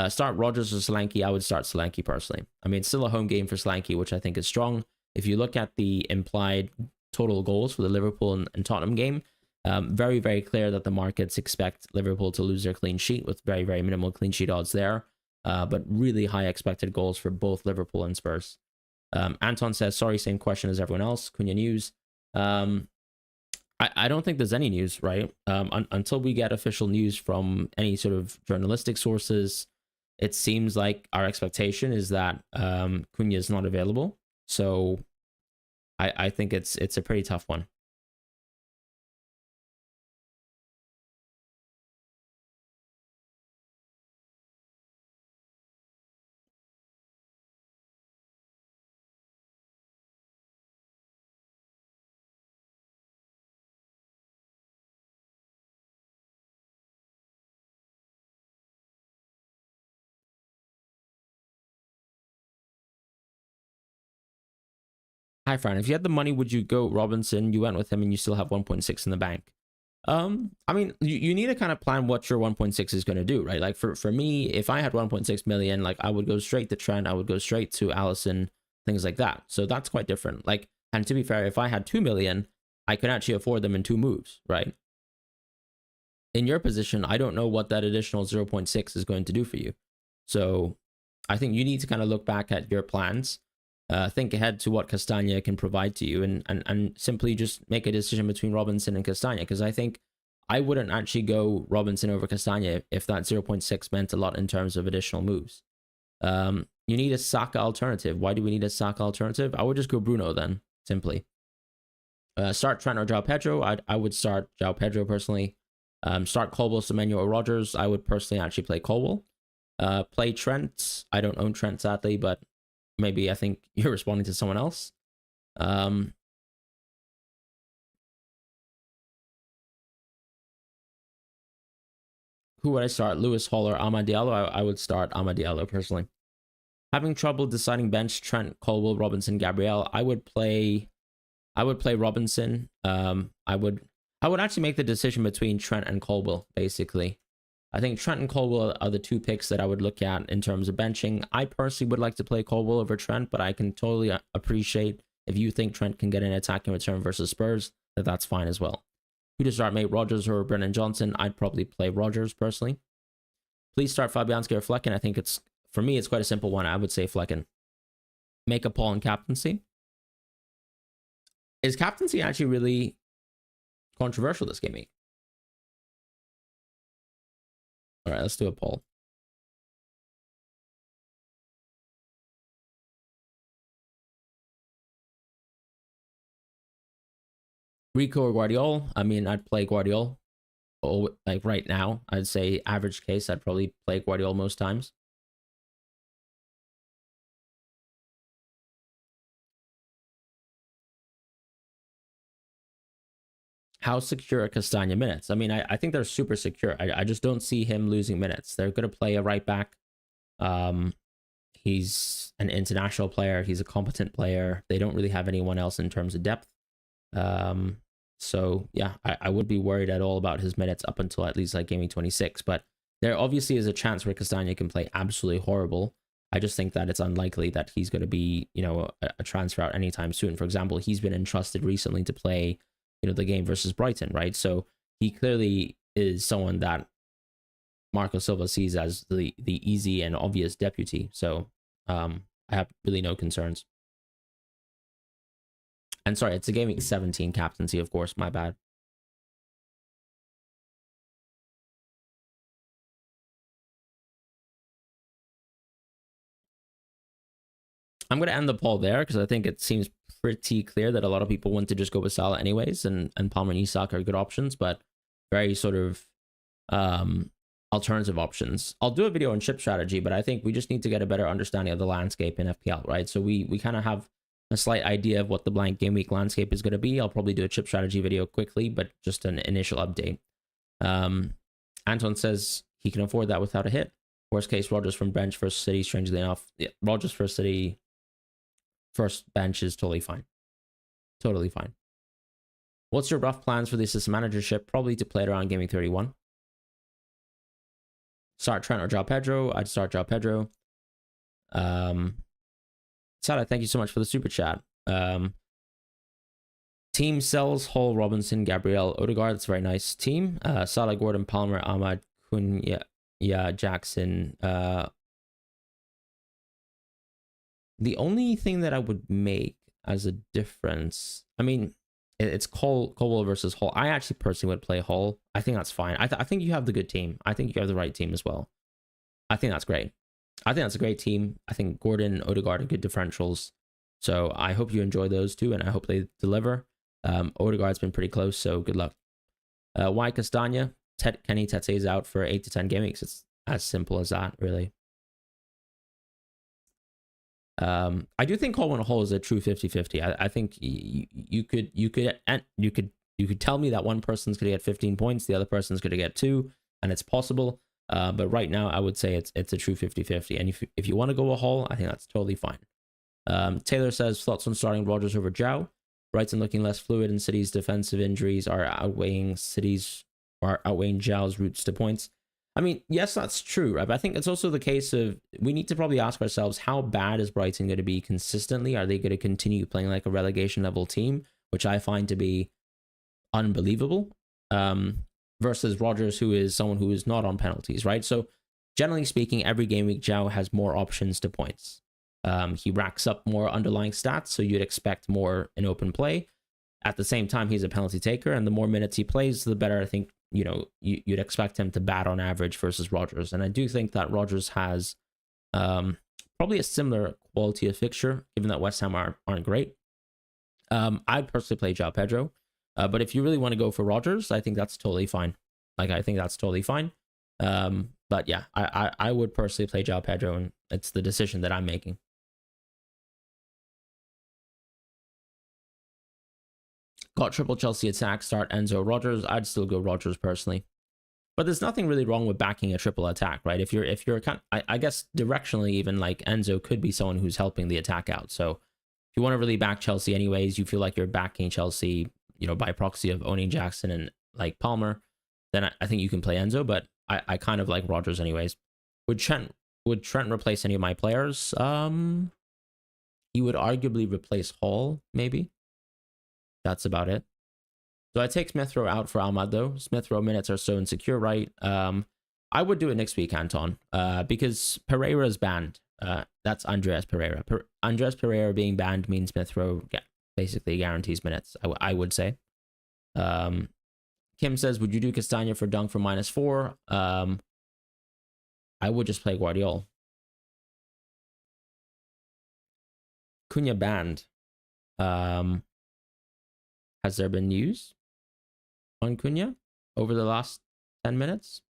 A: Start Rodgers or Solanke. I would start Solanke personally. I mean, it's still a home game for Solanke, which I think is strong. If you look at the implied total goals for the Liverpool and Tottenham game, very, very clear that the markets expect Liverpool to lose their clean sheet, with very, very minimal clean sheet odds there. But really high expected goals for both Liverpool and Spurs. Anton says, sorry, same question as everyone else. Cunha news. I don't think there's any news, right? Until we get official news from any sort of journalistic sources, it seems like our expectation is that Cunha is not available. So I think it's a pretty tough one. Hi, Fran. If you had the money, would you go Robinson? You went with him and you still have 1.6 in the bank. I mean, you need to kind of plan what your 1.6 is going to do, right? Like for me, if I had 1.6 million, like I would go straight to Trent, I would go straight to Allison, things like that. So that's quite different. Like, and to be fair, if I had 2 million, I could actually afford them in 2 moves, right? In your position, I don't know what that additional 0.6 is going to do for you. So I think you need to kind of look back at your plans, think ahead to what Castagna can provide to you, and simply just make a decision between Robinson and Castagna, because I think I wouldn't actually go Robinson over Castagna if that 0.6 meant a lot in terms of additional moves. You need a Saka alternative. Why do we need a Saka alternative? I would just go Bruno then, simply. Start Trent or João Pedro. I would start João Pedro personally. Start Colwell, Semenyo, or Rodgers. I would personally actually play Colwell. Play Trent. I don't own Trent, sadly, but maybe I think you're responding to someone else. Who would I start? Lewis, Hall, or Amad Diallo? I would start Amad Diallo personally. Having trouble deciding bench, Trent, Colwell, Robinson, Gabriel. I would play Robinson. I would actually make the decision between Trent and Colwell, basically. I think Trent and Colwell are the two picks that I would look at in terms of benching. I personally would like to play Colwell over Trent, but I can totally appreciate if you think Trent can get an attacking return versus Spurs, that's fine as well. Who to start, mate? Rodgers or Brennan Johnson? I'd probably play Rodgers personally. Please start Fabianski or Flecken. I think for me, it's quite a simple one. I would say Flecken. Make a poll on captaincy. Is captaincy actually really controversial this game week? All right, let's do a poll. Rico or Guardiola? I mean, I'd play Guardiola. Oh, like right now, I'd say average case, I'd probably play Guardiola most times. How secure are Castagna minutes? I mean, I think they're super secure. I just don't see him losing minutes. They're going to play a right back. He's an international player. He's a competent player. They don't really have anyone else in terms of depth. So yeah, I would be worried at all about his minutes up until at least like game week 26. But there obviously is a chance where Castagna can play absolutely horrible. I just think that it's unlikely that he's going to be, a transfer out anytime soon. For example, he's been entrusted recently to play, the game versus Brighton, right? So he clearly is someone that Marco Silva sees as the easy and obvious deputy. So I have really no concerns. And sorry, it's a game week 17 captaincy, of course. My bad. I'm going to end the poll there because I think it seems pretty clear that a lot of people want to just go with Salah anyways, and Palmer and Isak are good options, but very sort of alternative options. I'll do a video on chip strategy, but I think we just need to get a better understanding of the landscape in FPL, right? So we kind of have a slight idea of what the blank game week landscape is going to be. I'll probably do a chip strategy video quickly, but just an initial update. Anton says he can afford that without a hit. Worst case, Rodgers from bench versus City, strangely enough. Yeah, Rodgers for City first bench is totally fine. Totally fine. What's your rough plans for the assistant managership? Probably to play it around gaming 31. Start Trent or João Pedro. I'd start João Pedro. Sada, thank you so much for the super chat. Team sells Hall, Robinson, Gabriel, Odegaard. That's a very nice team. Salah, Gordon, Palmer, Ahmad, Cunha, Jackson. The only thing that I would make as a difference, I mean, it's Colwell versus Hall. I actually personally would play Hall. I think that's fine. I think you have the good team. I think you have the right team as well. I think that's great. I think that's a great team. I think Gordon and Odegaard are good differentials. So I hope you enjoy those two, and I hope they deliver. Odegaard's been pretty close, so good luck. Why Castagna? Kenny Tete is out for 8 to 10 game weeks. It's as simple as that, really. I do think Colwell and Hall is a true 50-50. I think you could tell me that one person's going to get 15 points, the other person's going to get 2, and it's possible. But right now, I would say it's a true 50-50. And if you want to go a Hall, I think that's totally fine. Taylor says thoughts on starting Rodgers over João. Brighton looking less fluid, and City's defensive injuries are outweighing João's routes to points. I mean, yes, that's true, right? But I think it's also the case of we need to probably ask ourselves, how bad is Brighton going to be consistently? Are they going to continue playing like a relegation level team, which I find to be unbelievable, versus Rodgers, who is someone who is not on penalties, right? So generally speaking, every game week, João has more options to points. He racks up more underlying stats, so you'd expect more in open play. At the same time, he's a penalty taker, and the more minutes he plays, the better I think, you'd expect him to bat on average versus Rodgers. And I do think that Rodgers has probably a similar quality of fixture, given that West Ham aren't great. I'd personally play João Pedro, but if you really want to go for Rodgers, I think that's totally fine. I think that's totally fine. But yeah, I would personally play João Pedro, and it's the decision that I'm making. Got triple Chelsea attack, start Enzo, Rodgers. I'd still go Rodgers personally. But there's nothing really wrong with backing a triple attack, right? If you're kind of, I guess directionally, even like Enzo could be someone who's helping the attack out. So if you want to really back Chelsea anyways, you feel like you're backing Chelsea, by proxy of owning Jackson and like Palmer, then I think you can play Enzo, but I kind of like Rodgers anyways. Would Trent replace any of my players? He would arguably replace Hall, maybe. That's about it. So I take Smith Rowe out for Ahmad, though. Smith Rowe minutes are so insecure, right? I would do it next week, Anton, because Pereira is banned. That's Andreas Pereira. Andreas Pereira being banned means Smith Rowe basically guarantees minutes, I would say. Kim says, would you do Castagna for dunk for -4? I would just play Guardiola. Cunha banned. Has there been news on Cunha over the last 10 minutes?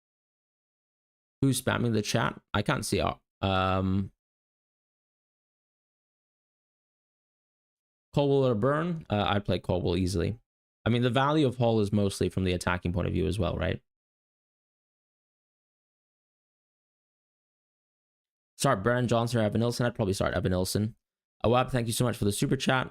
A: Who's spamming the chat? I can't see. Colwell or Burn? I'd play Colwell easily. I mean, the value of Hall is mostly from the attacking point of view as well, right? Start Brennan Johnson or Evan Nilsson? I'd probably start Evan Nilsson. Awab, thank you so much for the super chat.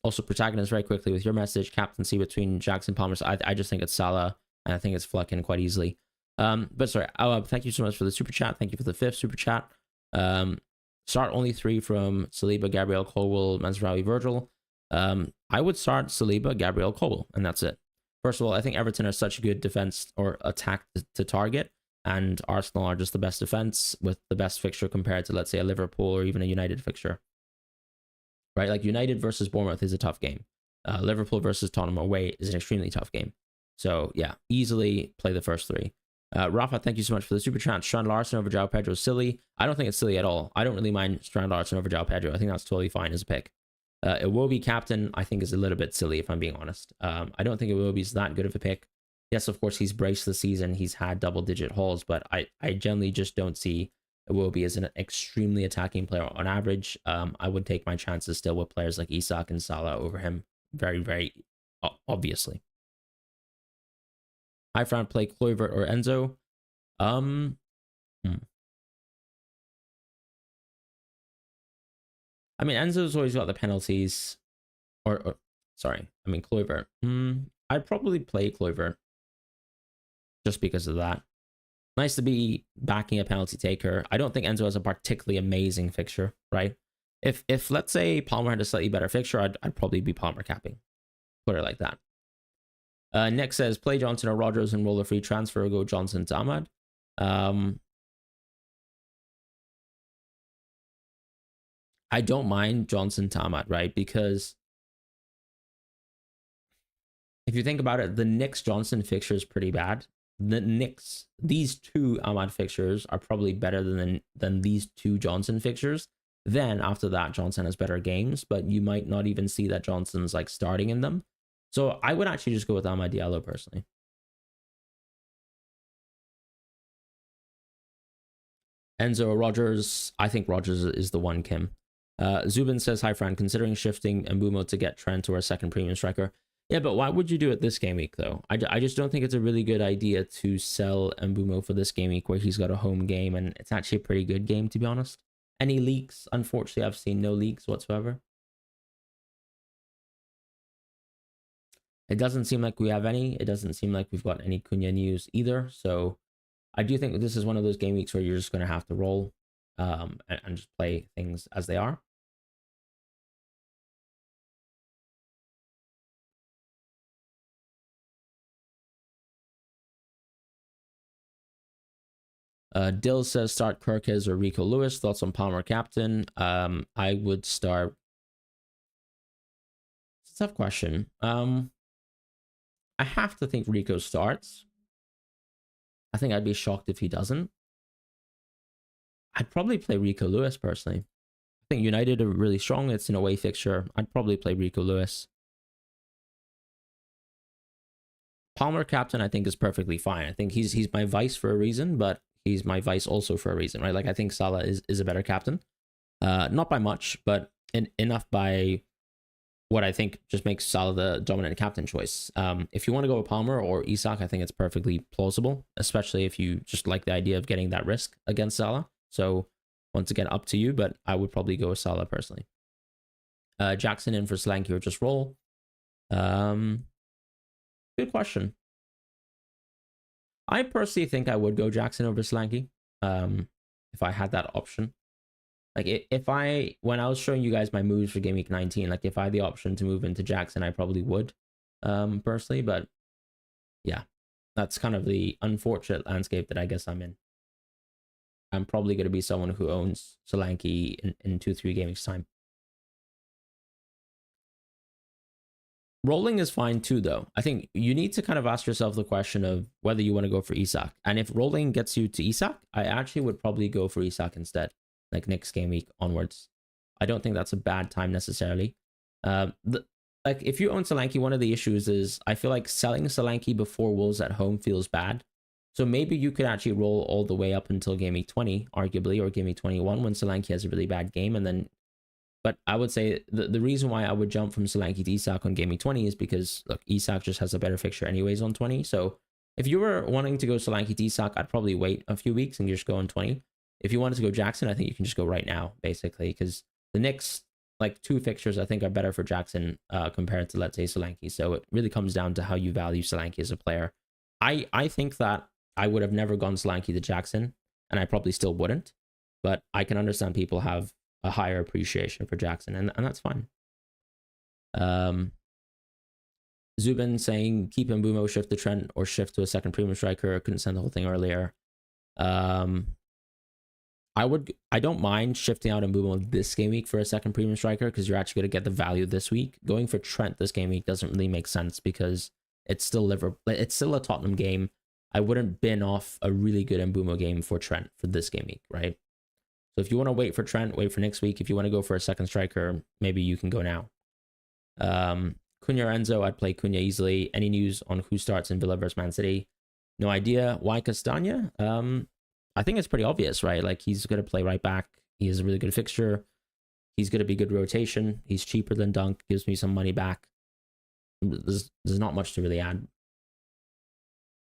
A: Also, protagonist very quickly with your message. Captaincy between Jackson and Palmer. So I just think it's Salah, and I think it's Flecken quite easily. But sorry, Awab, thank you so much for the super chat. Thank you for the 5th super chat. Start only 3 from Saliba, Gabriel, Colwell, Mazraoui, Virgil. I would start Saliba, Gabriel, Colwell, and that's it. First of all, I think Everton are such a good defense or attack to target, and Arsenal are just the best defense with the best fixture compared to, let's say, a Liverpool or even a United fixture. Right, like United versus Bournemouth is a tough game. Liverpool versus Tottenham away is an extremely tough game. So yeah, easily play the first 3. Rafa, thank you so much for the super chat. Strand Larson over João Pedro is silly. I don't think it's silly at all. I don't really mind Strand Larson over João Pedro. I think that's totally fine as a pick. Iwobi captain, I think, is a little bit silly if I'm being honest. I don't think Iwobi is that good of a pick. Yes, of course, he's braced the season. He's had double-digit hauls, but I generally just don't see Iwobi as an extremely attacking player on average. I would take my chances still with players like Isak and Salah over him, very, very obviously. Hi, Fran, play Kluivert or Enzo. I mean, Enzo's always got the penalties. Or sorry, I mean Kluivert. I'd probably play Kluivert just because of that. Nice to be backing a penalty taker. I don't think Enzo has a particularly amazing fixture, right? If let's say Palmer had a slightly better fixture, I'd probably be Palmer capping. Put it like that. Nick says play Johnson or Rodgers and roll a free transfer or go Johnson to Ahmad. I don't mind Johnson to Ahmad, right? Because if you think about it, the Knicks Johnson fixture is pretty bad. The Knicks, these two Ahmad fixtures are probably better than these two Johnson fixtures. Then after that, Johnson has better games, but you might not even see that Johnson's like starting in them. So I would actually just go with Ahmad Diallo personally. Enzo or Rodgers, I think Rodgers is the one, Kim. Zubin says, hi, Fran, considering shifting Mbumo to get Trent or a second premium striker. Yeah, but why would you do it this game week, though? I just don't think it's a really good idea to sell Mbumo for this game week where he's got a home game, and it's actually a pretty good game, to be honest. Any leaks? Unfortunately, I've seen no leaks whatsoever. It doesn't seem like we have any. It doesn't seem like we've got any CUNHA news either. So I do think this is one of those game weeks where you're just going to have to roll and just play things as they are. Dill says start Kirkes or Rico Lewis. Thoughts on Palmer captain? I would start. It's a tough question. I have to think Rico starts. I think I'd be shocked if he doesn't. I'd probably play Rico Lewis personally. I think United are really strong. It's an away fixture. I'd probably play Rico Lewis. Palmer captain, I think, is perfectly fine. I think he's my vice for a reason, but he's my vice also for a reason, right? Like I think Salah is a better captain. Not by much, but enough by what I think just makes Salah the dominant captain choice. If you want to go with Palmer or Isak, I think it's perfectly plausible, especially if you just like the idea of getting that risk against Salah. So once again, up to you, but I would probably go with Salah personally. Jackson in for Solanke or just roll. Good question. I personally think I would go Jackson over Solanke if I had that option. Like when I was showing you guys my moves for game week 19, like if I had the option to move into Jackson, I probably would personally. But yeah, that's kind of the unfortunate landscape that I guess I'm in. I'm probably going to be someone who owns Solanke in 2-3 game weeks time. Rolling is fine too, though. I think you need to kind of ask yourself the question of whether you want to go for Isak. And if rolling gets you to Isak, I actually would probably go for Isak instead, like next game week onwards. I don't think that's a bad time necessarily. Like if you own Solanke, one of the issues is I feel like selling Solanke before Wolves at home feels bad. So maybe you could actually roll all the way up until game week 20, arguably, or game week 21 when Solanke has a really bad game, and then. But I would say the reason why I would jump from Solanke to Isak on game week 20 is because, look, Isak just has a better fixture anyways on 20. So if you were wanting to go Solanke to Isak, I'd probably wait a few weeks and just go on 20. If you wanted to go Jackson, I think you can just go right now, basically, because the next like 2 fixtures I think are better for Jackson compared to, let's say, Solanke. So it really comes down to how you value Solanke as a player. I think that I would have never gone Solanke to Jackson, and I probably still wouldn't. But I can understand people have a higher appreciation for Jackson, and that's fine. Zubin saying keep Mbumo, shift to Trent, or shift to a second premium striker. Couldn't send the whole thing earlier. I don't mind shifting out Mbumo this game week for a second premium striker because you're actually going to get the value this week. Going for Trent this game week doesn't really make sense because it's still it's still a Tottenham game. I wouldn't bin off a really good Mbumo game for Trent for this game week, right? So if you want to wait for Trent, wait for next week. If you want to go for a second striker, maybe you can go now. Cunha or Enzo, I'd play Cunha easily. Any news on who starts in Villa versus Man City? No idea. Why Castagna? I think it's pretty obvious, right? Like, he's going to play right back. He has a really good fixture. He's going to be good rotation. He's cheaper than Dunk. Gives me some money back. There's not much to really add.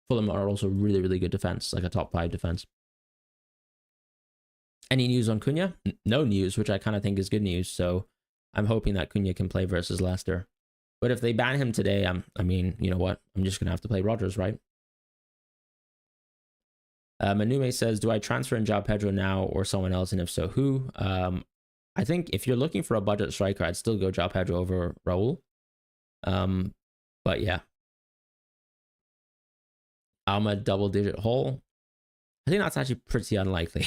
A: Fulham are also really, really good defense, like a top 5 defense. Any news on Cunha? No news, which I kind of think is good news. So I'm hoping that Cunha can play versus Leicester. But if they ban him today, I mean, you know what? I'm just going to have to play Rodgers, right? Manume says, do I transfer in João Pedro now or someone else? And if so, who? I think if you're looking for a budget striker, I'd still go João Pedro over Raul. But yeah. Alma double-digit haul. I think that's actually pretty unlikely.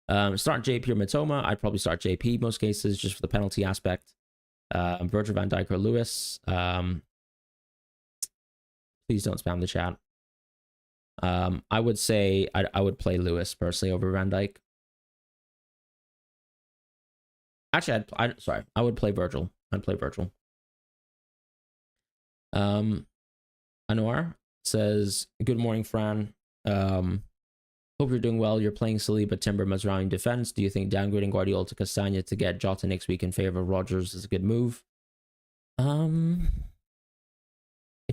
A: Start JP or Matoma. I'd probably start JP most cases just for the penalty aspect. Virgil van Dijk or Lewis. Please don't spam the chat. I would say I would play Lewis personally over Van Dijk. Actually, I would play Virgil. I'd play Virgil. Anwar says, good morning, Fran. Hope you're doing well. You're playing Saliba, Timber, Mazraoui defense. Do you think downgrading Guardiola to Castagna to get Jota next week in favor of Rodgers is a good move? If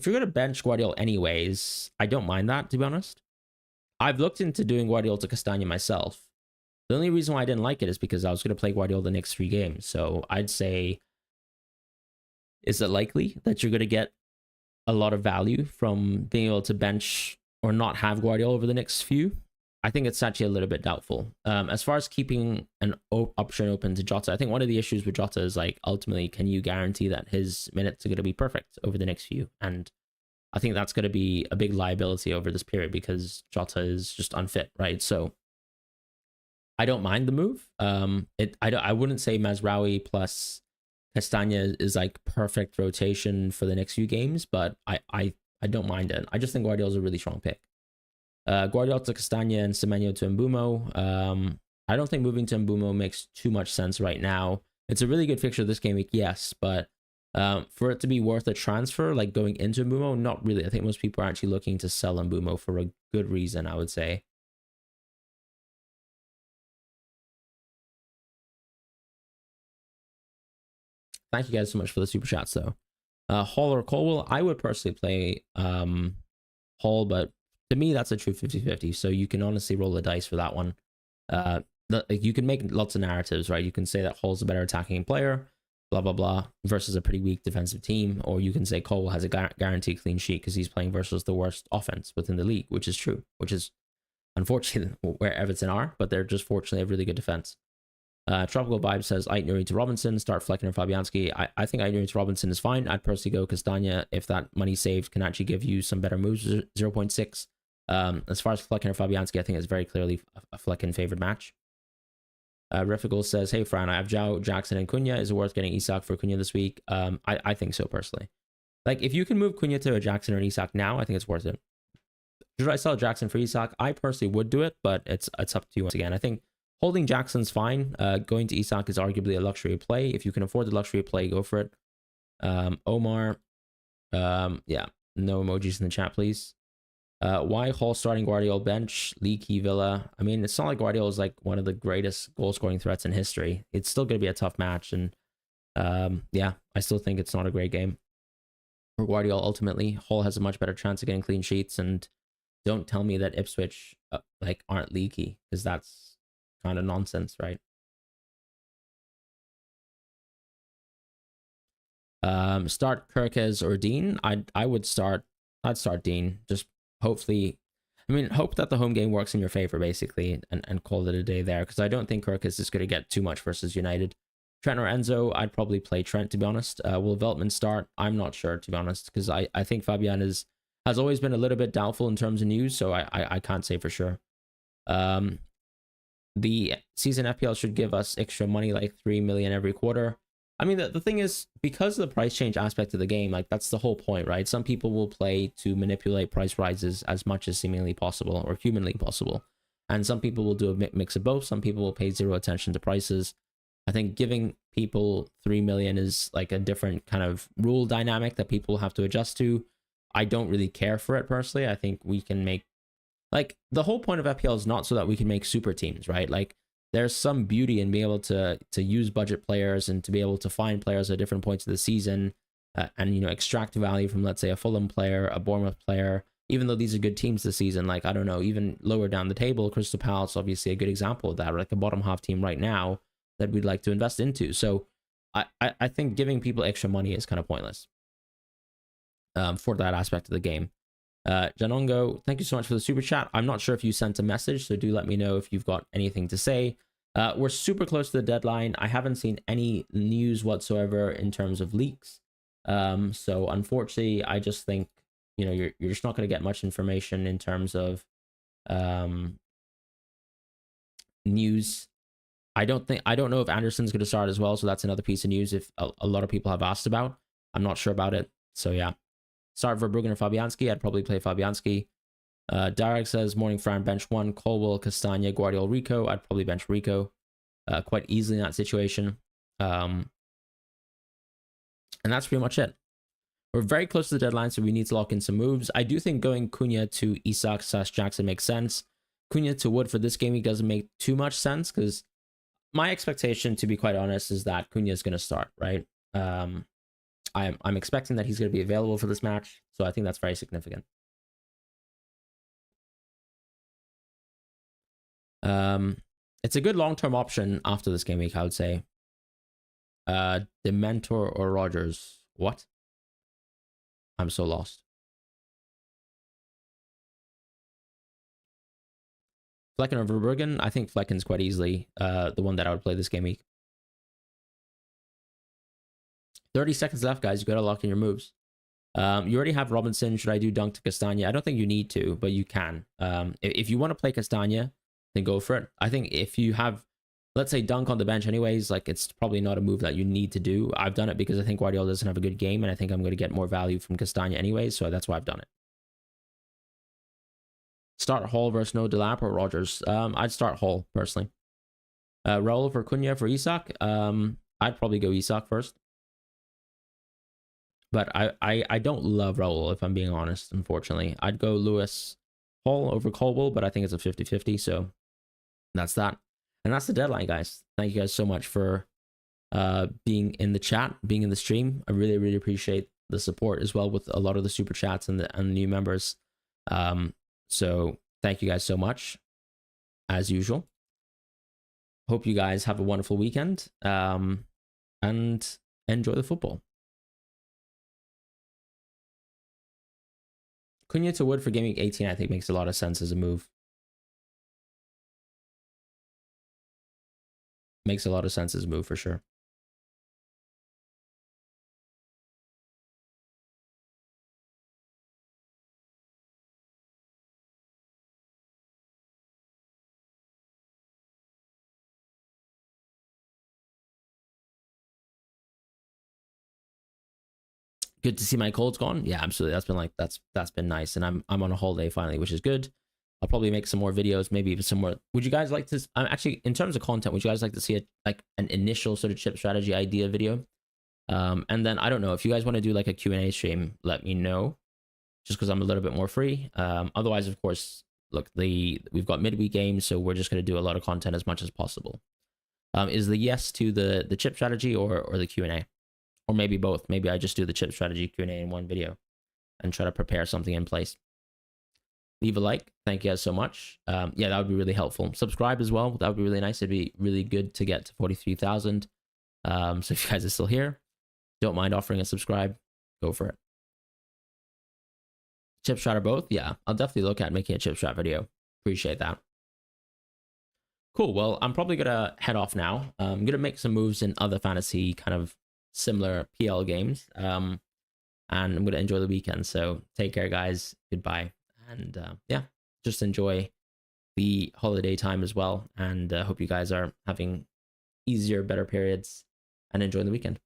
A: you're going to bench Guardiola anyways, I don't mind that, to be honest. I've looked into doing Guardiola to Castagna myself. The only reason why I didn't like it is because I was going to play Guardiola the next 3 games. So I'd say, is it likely that you're going to get a lot of value from being able to bench or not have Guardiola over the next few? I think it's actually a little bit doubtful. As far as keeping an option open to Jota, I think one of the issues with Jota is, like, ultimately, can you guarantee that his minutes are going to be perfect over the next few? And I think that's going to be a big liability over this period because Jota is just unfit, right? So I don't mind the move. I wouldn't say Mazraoui plus Castagna is like perfect rotation for the next few games, but I don't mind it. I just think Guardiola's a really strong pick. Guardiola to Castagna and Semenyo to Mbumo. I don't think moving to Mbumo makes too much sense right now. It's a really good fixture this game week, yes, but for it to be worth a transfer, like going into Mbumo, not really. I think most people are actually looking to sell Mbumo for a good reason, I would say. Thank you guys so much for the super chats, though. Hall or Colwell, I would personally play Hall, but to me, that's a true 50-50. So you can honestly roll the dice for that one. You can make lots of narratives, right? You can say that Hall's a better attacking player, blah, blah, blah, versus a pretty weak defensive team. Or you can say Colwell has a guaranteed clean sheet because he's playing versus the worst offense within the league, which is true, which is unfortunately where Everton are, but they're just fortunately a really good defense. Tropical Vibe says Aït-Nouri to Robinson, start Flecken or Fabianski. I think Aït-Nouri to Robinson is fine. I'd personally go Castagna if that money saved can actually give you some better moves, 0.6. As far as Flecken or Fabianski, I think it's very clearly a Flecken favored match. Refigal says, hey Fran, I have João, Jackson, and Cunha. Is it worth getting Isak for Cunha this week? I think so personally. Like, if you can move Cunha to a Jackson or an Isak now, I think it's worth it. Should I sell Jackson for Isak? I personally would do it, but it's up to you once again. I think holding Jackson's fine. Going to Isak is arguably a luxury play. If you can afford the luxury play, go for it. Omar, yeah, no emojis in the chat, please. Why Hall starting Guardiola bench? Leaky Villa. I mean, it's not like Guardiola is like one of the greatest goal-scoring threats in history. It's still going to be a tough match, and yeah, I still think it's not a great game for Guardiola. Ultimately, Hall has a much better chance of getting clean sheets, and don't tell me that Ipswich like aren't leaky, because that's kind of nonsense, right? Start Kirkes or Dean. I'd start Dean. Just hopefully, I mean, hope that the home game works in your favor, basically, and call it a day there, because I don't think Kirkes is going to get too much versus United. Trent or Enzo, I'd probably play Trent, to be honest. Will Veltman start? I'm not sure, to be honest, because I think Fabian has always been a little bit doubtful in terms of news, so I can't say for sure. The season FPL should give us extra money, like 3 million every quarter. I mean, the thing is, because of the price change aspect of the game, like, that's the whole point, right? Some people will play to manipulate price rises as much as seemingly possible or humanly possible. And some people will do a mix of both. Some people will pay zero attention to prices. I think giving people 3 million is like a different kind of rule dynamic that people have to adjust to. I don't really care for it personally. I think we can make, like, the whole point of FPL is not so that we can make super teams, right? Like, there's some beauty in being able to use budget players and to be able to find players at different points of the season, and, you know, extract value from, let's say, a Fulham player, a Bournemouth player, even though these are good teams this season. Like, I don't know, even lower down the table, Crystal Palace, obviously a good example of that, like a bottom half team right now that we'd like to invest into. So I think giving people extra money is kind of pointless for that aspect of the game. Janongo, thank you so much for the super chat. I'm not sure if you sent a message, so do let me know if you've got anything to say. We're super close to the deadline. I haven't seen any news whatsoever in terms of leaks. So unfortunately, I just think, you know, you're just not going to get much information in terms of news. I don't know if Anderson's going to start as well, so that's another piece of news if a lot of people have asked about. I'm not sure about it. So yeah. Start Verbruggen or Fabianski. I'd probably play Fabianski. Derek says, morning Fran, bench 1, Colwell, Castagna, Guardiola, Rico. I'd probably bench Rico quite easily in that situation. And that's pretty much it. We're very close to the deadline, so we need to lock in some moves. I do think going CUNHA to Isak / Jackson makes sense. CUNHA to Wood for this game, he doesn't make too much sense, because my expectation, to be quite honest, is that CUNHA is going to start, right? I'm expecting that he's going to be available for this match, so I think that's very significant. It's a good long-term option after this game week, I would say. Dementor or Rogers? What? I'm so lost. Flecken or Verbruggen? I think Flecken's quite easily the one that I would play this game week. 30 seconds left, guys. You got to lock in your moves. You already have Robinson. Should I do Dunk to Castagna? I don't think you need to, but you can. If you want to play Castagna, then go for it. I think if you have, let's say, Dunk on the bench anyways, like, it's probably not a move that you need to do. I've done it because I think Guardiola doesn't have a good game, and I think I'm going to get more value from Castagna anyways, so that's why I've done it. Start Hall versus no Delap or Rogers? I'd start Hall, personally. Raul for CUNHA for Isak? I'd probably go Isak first. But I don't love Raul, if I'm being honest, unfortunately. I'd go Lewis Hall over Colwell, but I think it's a 50-50, so that's that. And that's the deadline, guys. Thank you guys so much for being in the chat, being in the stream. I really, really appreciate the support as well with a lot of the super chats and the new members. So thank you guys so much, as usual. Hope you guys have a wonderful weekend, and enjoy the football. CUNHA to Wood for Game Week 18, I think, makes a lot of sense as a move. Makes a lot of sense as a move, for sure. Good to see my cold's gone. Yeah, absolutely. That's been like that's been nice, and I'm on a holiday finally, which is good. I'll probably make some more videos, maybe even some more. Would you guys like to? Actually, in terms of content, would you guys like to see an initial sort of chip strategy idea video? And then I don't know if you guys want to do like a Q&A stream. Let me know, just because I'm a little bit more free. Otherwise, of course, look, we've got midweek games, so we're just going to do a lot of content as much as possible. Is the yes to the chip strategy or the Q&A? Or maybe both. Maybe I just do the chip strategy Q&A in one video and try to prepare something in place. Leave a like. Thank you guys so much. Yeah, that would be really helpful. Subscribe as well. That would be really nice. It'd be really good to get to 43,000. So if you guys are still here, don't mind offering a subscribe. Go for it. Chip strat or both? Yeah, I'll definitely look at making a chip strat video. Appreciate that. Cool. Well, I'm probably going to head off now. I'm going to make some moves in other fantasy kind of similar PL games, and I'm going to enjoy the weekend. So take care, guys. Goodbye. And yeah, just enjoy the holiday time as well, and hope you guys are having easier, better periods and enjoying the weekend.